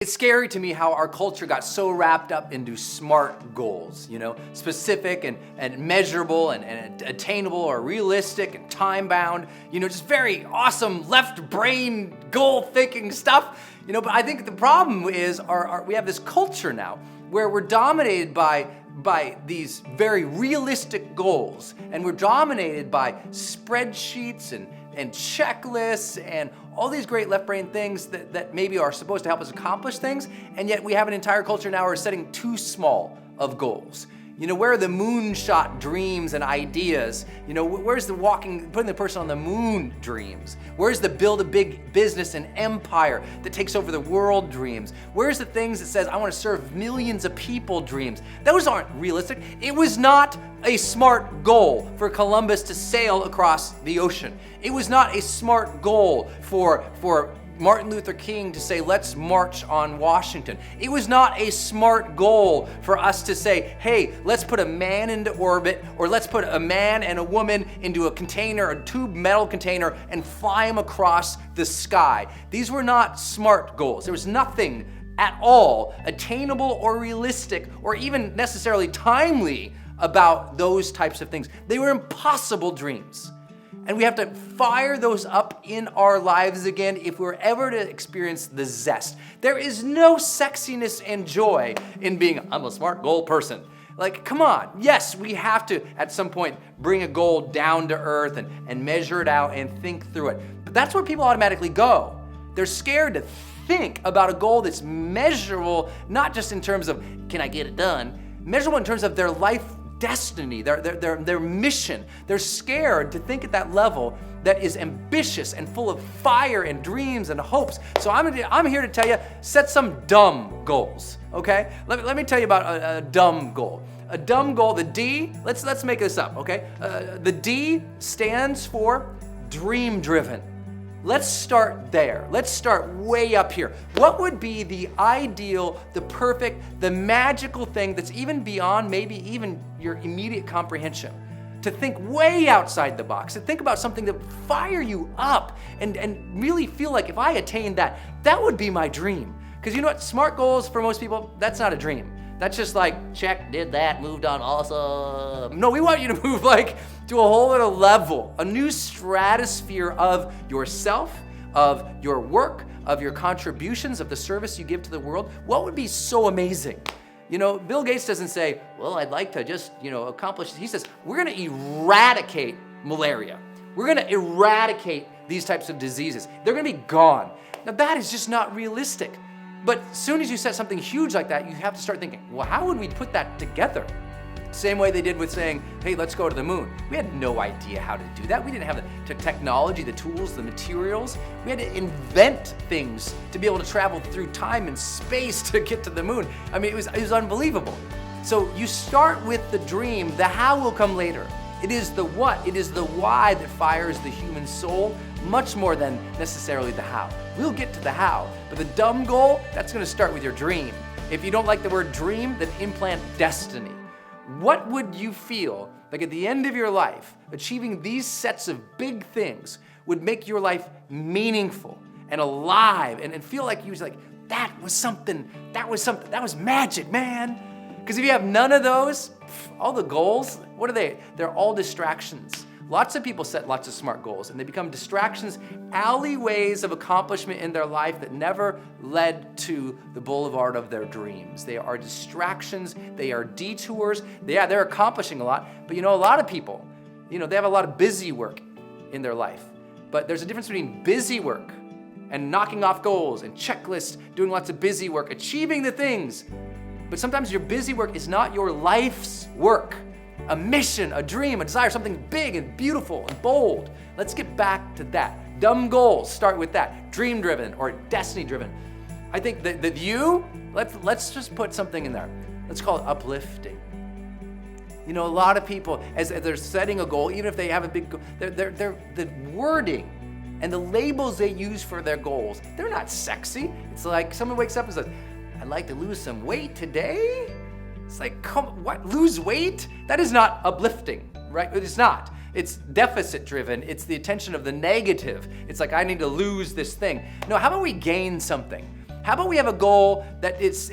It's scary to me how our culture got so wrapped up into SMART goals, specific and measurable and attainable or realistic and time-bound, just very awesome left brain goal thinking stuff, but I think the problem is we have this culture now where we're dominated by these very realistic goals, and we're dominated by spreadsheets and checklists and all these great left brain things that maybe are supposed to help us accomplish things, and yet we have an entire culture now where we're setting too small of goals. Where are the moonshot dreams and ideas? Where's the putting the person on the moon dreams? Where's the build a big business and empire that takes over the world dreams? Where's the things that says, I want to serve millions of people dreams? Those aren't realistic. It was not a SMART goal for Columbus to sail across the ocean. It was not a SMART goal for Martin Luther King to say, let's march on Washington. It was not a SMART goal for us to say, hey, let's put a man into orbit, or let's put a man and a woman into a container, a tube metal container, and fly them across the sky. These were not SMART goals. There was nothing at all attainable or realistic or even necessarily timely about those types of things. They were impossible dreams. And we have to fire those up in our lives again if we're ever to experience the zest. There is no sexiness and joy in being, I'm a SMART goal person. Like, come on. Yes, we have to, at some point, bring a goal down to earth and measure it out and think through it. But that's where people automatically go. They're scared to think about a goal that's measurable, not just in terms of, can I get it done? Measurable in terms of their life destiny, their mission. They're scared to think at that level that is ambitious and full of fire and dreams and hopes. So I'm here to tell you, set some dumb goals, okay? Let me tell you about a dumb goal. A dumb goal, the D, let's make this up, okay? The D stands for dream driven. Let's start there. Let's start way up here. What would be the ideal, the perfect, the magical thing that's even beyond maybe even your immediate comprehension? To think way outside the box, to think about something that would fire you up and really feel like if I attained that, that would be my dream. Because you know what? SMART goals for most people, that's not a dream. That's just like, check, did that, moved on, awesome. No, we want you to move to a whole other level, a new stratosphere of yourself, of your work, of your contributions, of the service you give to the world. What would be so amazing? Bill Gates doesn't say, well, I'd like to just, accomplish. He says, we're gonna eradicate malaria. We're gonna eradicate these types of diseases. They're gonna be gone. Now that is just not realistic. But as soon as you set something huge like that, you have to start thinking, well, how would we put that together? Same way they did with saying, hey, let's go to the moon. We had no idea how to do that. We didn't have the technology, the tools, the materials. We had to invent things to be able to travel through time and space to get to the moon. I mean, it was unbelievable. So you start with the dream. The how will come later. It is the what, it is the why that fires the human soul, much more than necessarily the how. We'll get to the how, but the dumb goal, that's gonna start with your dream. If you don't like the word dream, then implant destiny. What would you feel like at the end of your life, achieving these sets of big things would make your life meaningful and alive and feel like you was like, that was magic, man. Because if you have none of those, all the goals, what are they? They're all distractions. Lots of people set lots of SMART goals and they become distractions, alleyways of accomplishment in their life that never led to the boulevard of their dreams. They are distractions, they are detours. They're accomplishing a lot, but a lot of people, they have a lot of busy work in their life. But there's a difference between busy work and knocking off goals and checklists, doing lots of busy work, achieving the things. But sometimes your busy work is not your life's work. A mission, a dream, a desire, something big and beautiful and bold. Let's get back to that. Dumb goals, start with that. Dream-driven or destiny-driven. I think that let's just put something in there. Let's call it uplifting. A lot of people, as they're setting a goal, even if they have a big goal, the wording and the labels they use for their goals, they're not sexy. It's like someone wakes up and says, I'd like to lose some weight today. It's like, what, lose weight? That is not uplifting, right? It's not. It's deficit driven. It's the attention of the negative. It's like, I need to lose this thing. No, how about we gain something? How about we have a goal that it's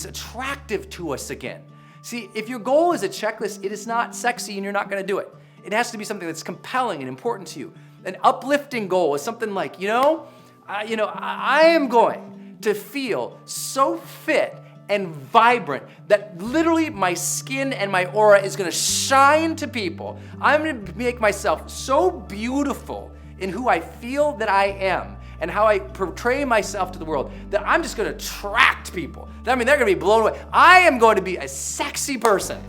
attractive to us again? See, if your goal is a checklist, it is not sexy and you're not gonna do it. It has to be something that's compelling and important to you. An uplifting goal is something like, I am going to feel so fit and vibrant that literally my skin and my aura is gonna shine to people. I'm gonna make myself so beautiful in who I feel that I am and how I portray myself to the world that I'm just gonna attract people. I mean, they're gonna be blown away. I am going to be a sexy person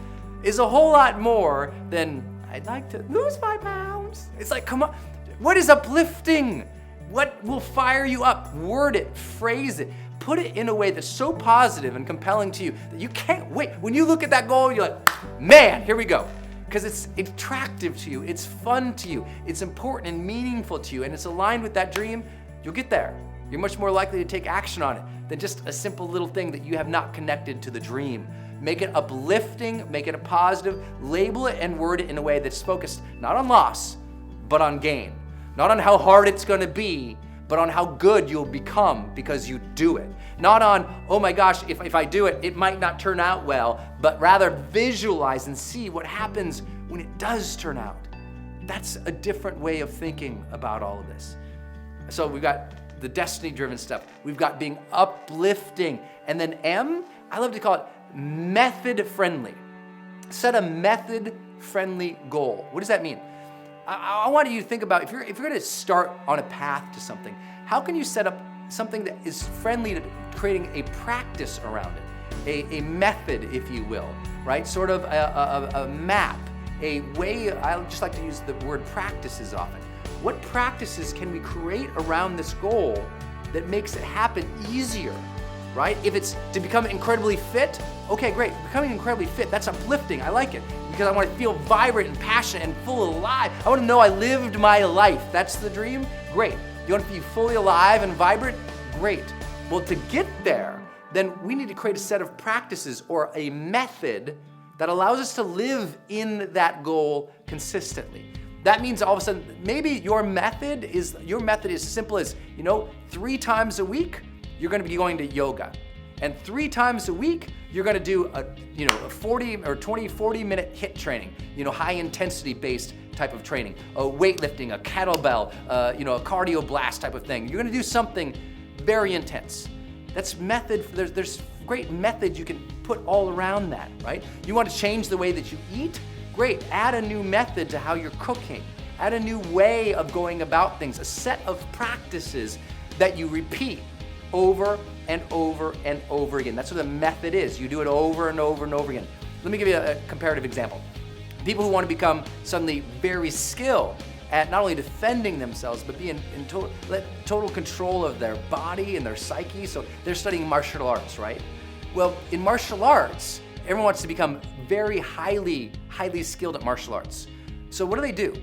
is a whole lot more than I'd like to lose 5 pounds. It's like, come on, what is uplifting? What will fire you up? Word it, phrase it, put it in a way that's so positive and compelling to you that you can't wait. When you look at that goal, you're like, man, here we go. Because it's attractive to you, it's fun to you, it's important and meaningful to you, and it's aligned with that dream, you'll get there. You're much more likely to take action on it than just a simple little thing that you have not connected to the dream. Make it uplifting, make it a positive, label it and word it in a way that's focused not on loss, but on gain. Not on how hard it's gonna be, but on how good you'll become because you do it. Not on, oh my gosh, if I do it, it might not turn out well, but rather visualize and see what happens when it does turn out. That's a different way of thinking about all of this. So we've got the destiny-driven stuff. We've got being uplifting. And then M, I love to call it method-friendly. Set a method-friendly goal. What does that mean? I want you to think about, if you're gonna start on a path to something, how can you set up something that is friendly to creating a practice around it, a method, if you will, right? Sort of a map, a way. I just like to use the word practices often. What practices can we create around this goal that makes it happen easier, right? If it's to become incredibly fit, okay, great. Becoming incredibly fit, that's uplifting. I like it because I want to feel vibrant and passionate and full alive. I want to know I lived my life. That's the dream? Great. You want to be fully alive and vibrant? Great. Well, to get there, then we need to create a set of practices or a method that allows us to live in that goal consistently. That means all of a sudden, maybe your method is as simple as, 3 times a week, you're gonna be going to yoga. And 3 times a week, you're gonna do a 40 minute HIIT training, high intensity based type of training, a weightlifting, a kettlebell, a cardio blast type of thing. You're gonna do something very intense. That's method. There's great methods you can put all around that, right? You want to change the way that you eat? Great, add a new method to how you're cooking. Add a new way of going about things, a set of practices that you repeat over and over and over again. That's what a method is. You do it over and over and over again. Let me give you a comparative example. People who want to become suddenly very skilled at not only defending themselves, but be in total control of their body and their psyche. So they're studying martial arts, right? Well, in martial arts, everyone wants to become very highly skilled at martial arts. So what do?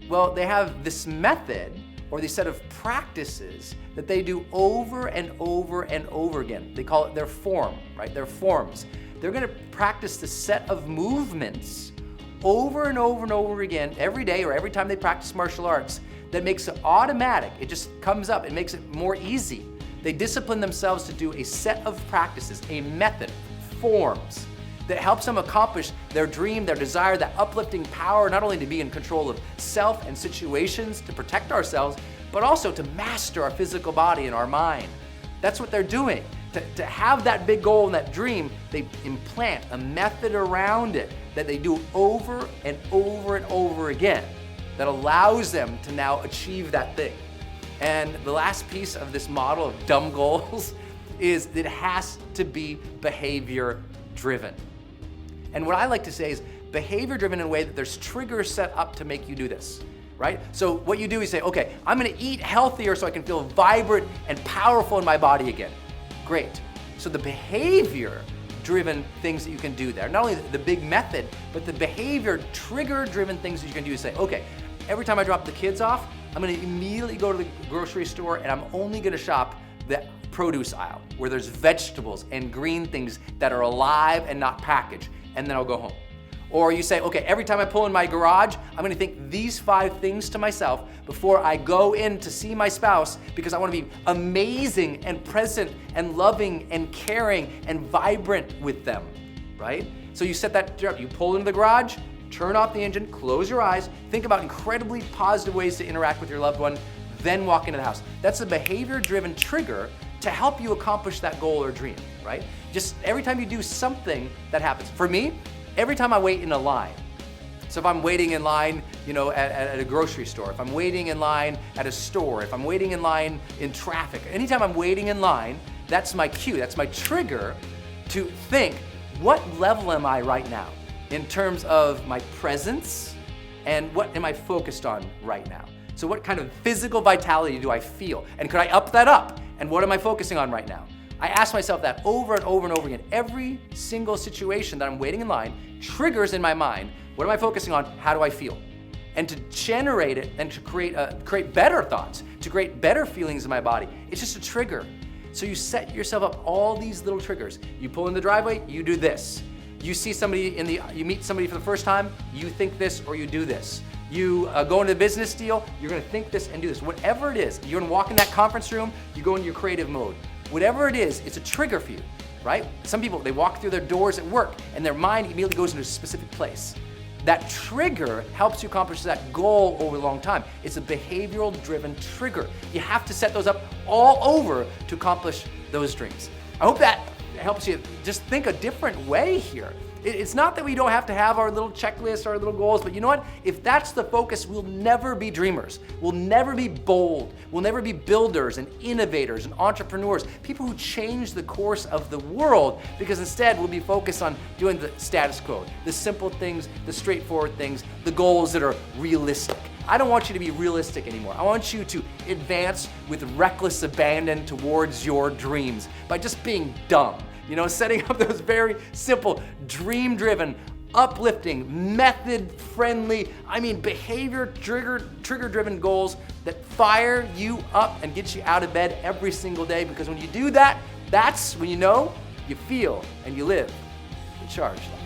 Well, they have this method or these set of practices that they do over and over and over again. They call it their form, right? Their forms. They're gonna practice the set of movements over and over and over again every day or every time they practice martial arts that makes it automatic. It just comes up. It makes it more easy. They discipline themselves to do a set of practices, a method, forms that helps them accomplish their dream, their desire, that uplifting power, not only to be in control of self and situations to protect ourselves, but also to master our physical body and our mind. That's what they're doing. To have that big goal and that dream, they implant a method around it that they do over and over and over again that allows them to now achieve that thing. And the last piece of this model of dumb goals is it has to be behavior driven. And what I like to say is behavior driven in a way that there's triggers set up to make you do this, right? So what you do is say, okay, I'm gonna eat healthier so I can feel vibrant and powerful in my body again. Great. So the behavior driven things that you can do there, not only the big method, but the behavior trigger driven things that you can do is say, okay, every time I drop the kids off, I'm gonna immediately go to the grocery store and I'm only gonna shop the produce aisle where there's vegetables and green things that are alive and not packaged, and then I'll go home. Or you say, okay, every time I pull in my garage, I'm gonna think these 5 things to myself before I go in to see my spouse, because I wanna be amazing and present and loving and caring and vibrant with them, right? So you set that up, you pull into the garage, turn off the engine, close your eyes, think about incredibly positive ways to interact with your loved one, then walk into the house. That's a behavior-driven trigger to help you accomplish that goal or dream, right? Just every time you do something that happens. For me, every time I wait in a line. So if I'm waiting in line, at a grocery store, if I'm waiting in line at a store, if I'm waiting in line in traffic, anytime I'm waiting in line, that's my cue, that's my trigger to think, what level am I right now in terms of my presence, and what am I focused on right now? So what kind of physical vitality do I feel? And could I up that up? And what am I focusing on right now? I ask myself that over and over and over again. Every single situation that I'm waiting in line triggers in my mind, what am I focusing on? How do I feel? And to generate it and to create better thoughts, to create better feelings in my body, it's just a trigger. So you set yourself up all these little triggers. You pull in the driveway, you do this. You see somebody you meet somebody for the first time, you think this or you do this. You go into a business deal, you're gonna think this and do this. Whatever it is, you're gonna walk in that conference room, you go into your creative mode. Whatever it is, it's a trigger for you, right? Some people, they walk through their doors at work and their mind immediately goes into a specific place. That trigger helps you accomplish that goal over a long time. It's a behavioral driven trigger. You have to set those up all over to accomplish those dreams. I hope that helps you just think a different way here. It's not that we don't have to have our little checklist, our little goals, but you know what? If that's the focus, we'll never be dreamers. We'll never be bold. We'll never be builders and innovators and entrepreneurs, people who change the course of the world, because instead we'll be focused on doing the status quo, the simple things, the straightforward things, the goals that are realistic. I don't want you to be realistic anymore. I want you to advance with reckless abandon towards your dreams by just being dumb. Setting up those very simple, dream-driven, uplifting, method-friendly, behavior trigger-driven goals that fire you up and get you out of bed every single day. Because when you do that, that's when you know, you feel, and you live the charged life.